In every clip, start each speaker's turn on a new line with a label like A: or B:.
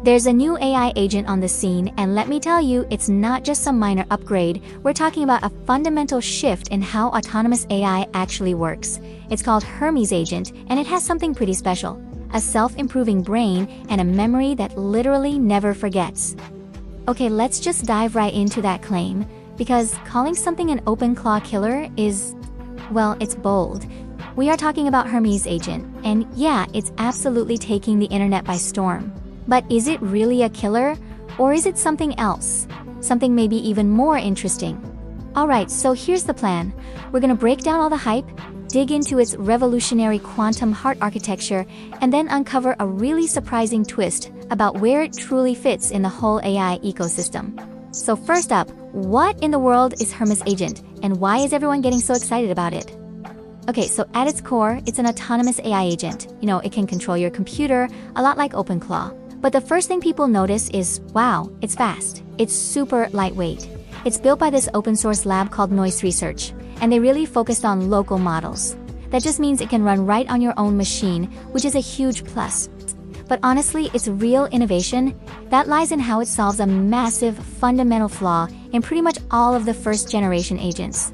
A: There's a new AI agent on the scene, and let me tell you, it's not just some minor upgrade. We're talking about a fundamental shift in how autonomous AI actually works. It's called Hermes Agent, and it has something pretty special: a self-improving brain and a memory that literally never forgets. Okay, let's just dive right into that claim, because calling something an OpenClaw killer is, well, it's bold. We are talking about Hermes Agent, and yeah, it's absolutely taking the internet by storm. But is it really a killer, or is it something else? Something maybe even more interesting. Alright, so here's the plan. We're gonna break down all the hype, dig into its revolutionary quantum heart architecture, and then uncover a really surprising twist about where it truly fits in the whole AI ecosystem. So first up, what in the world is Hermes Agent, and why is everyone getting so excited about it? Okay, so at its core, it's an autonomous AI agent. It can control your computer, a lot like OpenClaw. But the first thing people notice is, wow, it's fast. It's super lightweight. It's built by this open source lab called Noise Research, and they really focused on local models. That just means it can run right on your own machine, which is a huge plus. But honestly, its real innovation, that lies in how it solves a massive, fundamental flaw in pretty much all of the first-generation agents.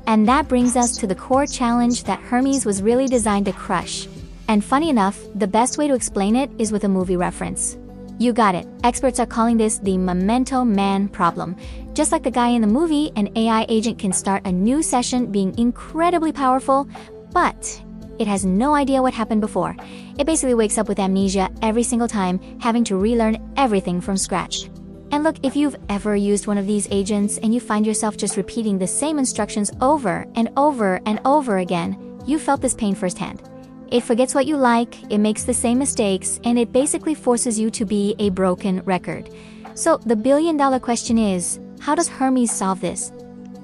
A: And that brings us to the core challenge that Hermes was really designed to crush. And funny enough, the best way to explain it is with a movie reference. You got it. Experts are calling this the Memento Man problem. Just like the guy in the movie, an AI agent can start a new session being incredibly powerful, but it has no idea what happened before. It basically wakes up with amnesia every single time, having to relearn everything from scratch. And look, if you've ever used one of these agents and you find yourself just repeating the same instructions over and over and over again, you felt this pain firsthand. It forgets what you like, it makes the same mistakes, and it basically forces you to be a broken record. So the billion-dollar question is, how does Hermes solve this?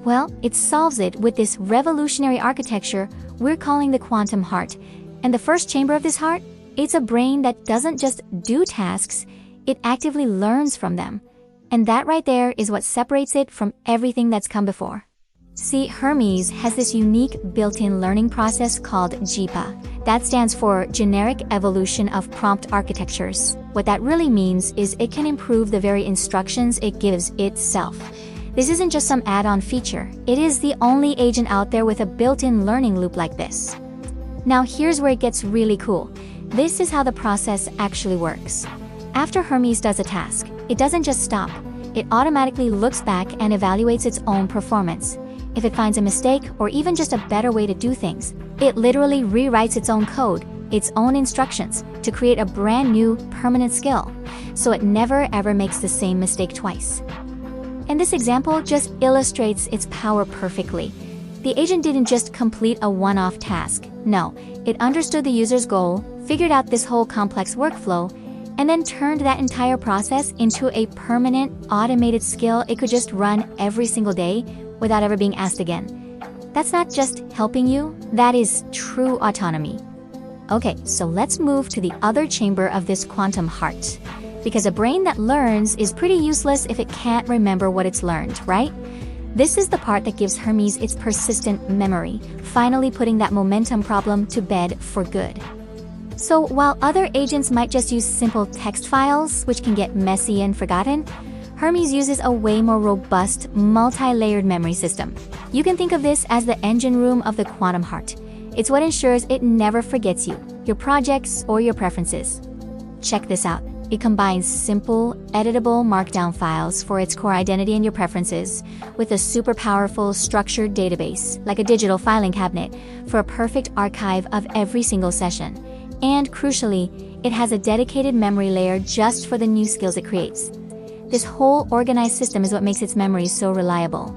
A: Well, it solves it with this revolutionary architecture we're calling the quantum heart. And the first chamber of this heart? It's a brain that doesn't just do tasks, it actively learns from them. And that right there is what separates it from everything that's come before. See, Hermes has this unique built-in learning process called GEPA. That stands for Generic Evolution of Prompt Architectures. What that really means is it can improve the very instructions it gives itself. This isn't just some add-on feature. It is the only agent out there with a built-in learning loop like this. Now here's where it gets really cool. This is how the process actually works. After Hermes does a task, it doesn't just stop. It automatically looks back and evaluates its own performance. If it finds a mistake or even just a better way to do things, it literally rewrites its own code, its own instructions, to create a brand new, permanent skill, so it never ever makes the same mistake twice. And this example just illustrates its power perfectly. The agent didn't just complete a one-off task. No, it understood the user's goal, figured out this whole complex workflow, and then turned that entire process into a permanent, automated skill it could just run every single day without ever being asked again. That's not just helping you, that is true autonomy. Okay, so let's move to the other chamber of this quantum heart. Because a brain that learns is pretty useless if it can't remember what it's learned, right? This is the part that gives Hermes its persistent memory, finally putting that momentum problem to bed for good. So while other agents might just use simple text files, which can get messy and forgotten, Hermes uses a way more robust, multi-layered memory system. You can think of this as the engine room of the quantum heart. It's what ensures it never forgets you, your projects, or your preferences. Check this out. It combines simple, editable markdown files for its core identity and your preferences with a super powerful, structured database, like a digital filing cabinet, for a perfect archive of every single session. And crucially, it has a dedicated memory layer just for the new skills it creates. This whole organized system is what makes its memory so reliable.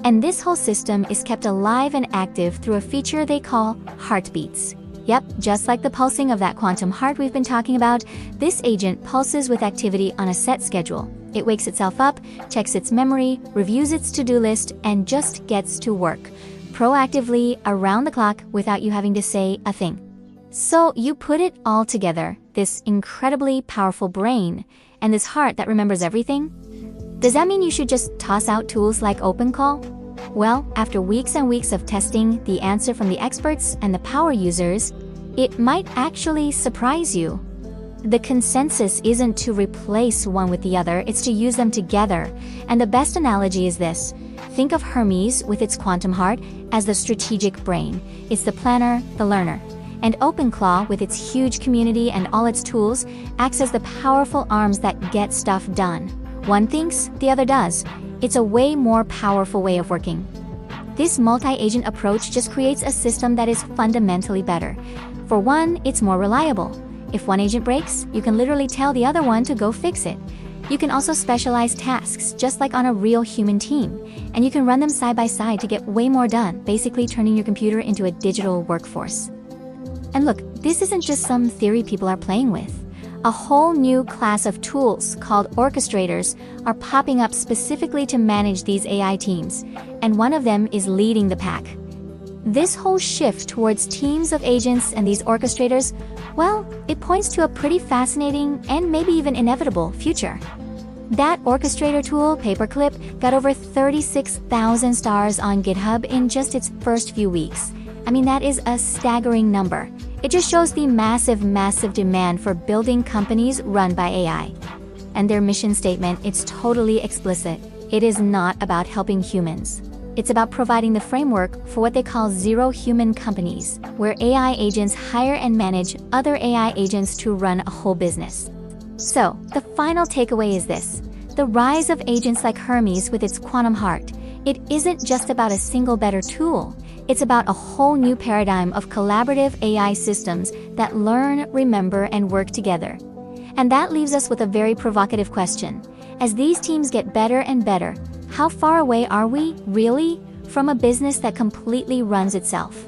A: And this whole system is kept alive and active through a feature they call heartbeats. Yep, just like the pulsing of that quantum heart we've been talking about, this agent pulses with activity on a set schedule. It wakes itself up, checks its memory, reviews its to-do list, and just gets to work, proactively, around the clock, without you having to say a thing. So you put it all together, this incredibly powerful brain, and this heart that remembers everything? Does that mean you should just toss out tools like OpenClaw? Well, after weeks and weeks of testing the answer from the experts and the power users, it might actually surprise you. The consensus isn't to replace one with the other, it's to use them together. And the best analogy is this. Think of Hermes with its quantum heart as the strategic brain. It's the planner, the learner. And OpenClaw, with its huge community and all its tools, acts as the powerful arms that get stuff done. One thinks, the other does. It's a way more powerful way of working. This multi-agent approach just creates a system that is fundamentally better. For one, it's more reliable. If one agent breaks, you can literally tell the other one to go fix it. You can also specialize tasks, just like on a real human team. And you can run them side by side to get way more done, basically turning your computer into a digital workforce. And look, this isn't just some theory people are playing with. A whole new class of tools called orchestrators are popping up specifically to manage these AI teams, and one of them is leading the pack. This whole shift towards teams of agents and these orchestrators, well, it points to a pretty fascinating and maybe even inevitable future. That orchestrator tool, Paperclip, got over 36,000 stars on GitHub in just its first few weeks. I mean, that is a staggering number. It just shows the massive demand for building companies run by AI. And their mission statement, it's totally explicit. It is not about helping humans. It's about providing the framework for what they call zero-human companies, where AI agents hire and manage other AI agents to run a whole business. So, the final takeaway is this. The rise of agents like Hermes with its quantum heart, it isn't just about a single better tool. It's about a whole new paradigm of collaborative AI systems that learn, remember, and work together. And that leaves us with a very provocative question. As these teams get better and better, how far away are we, really, from a business that completely runs itself?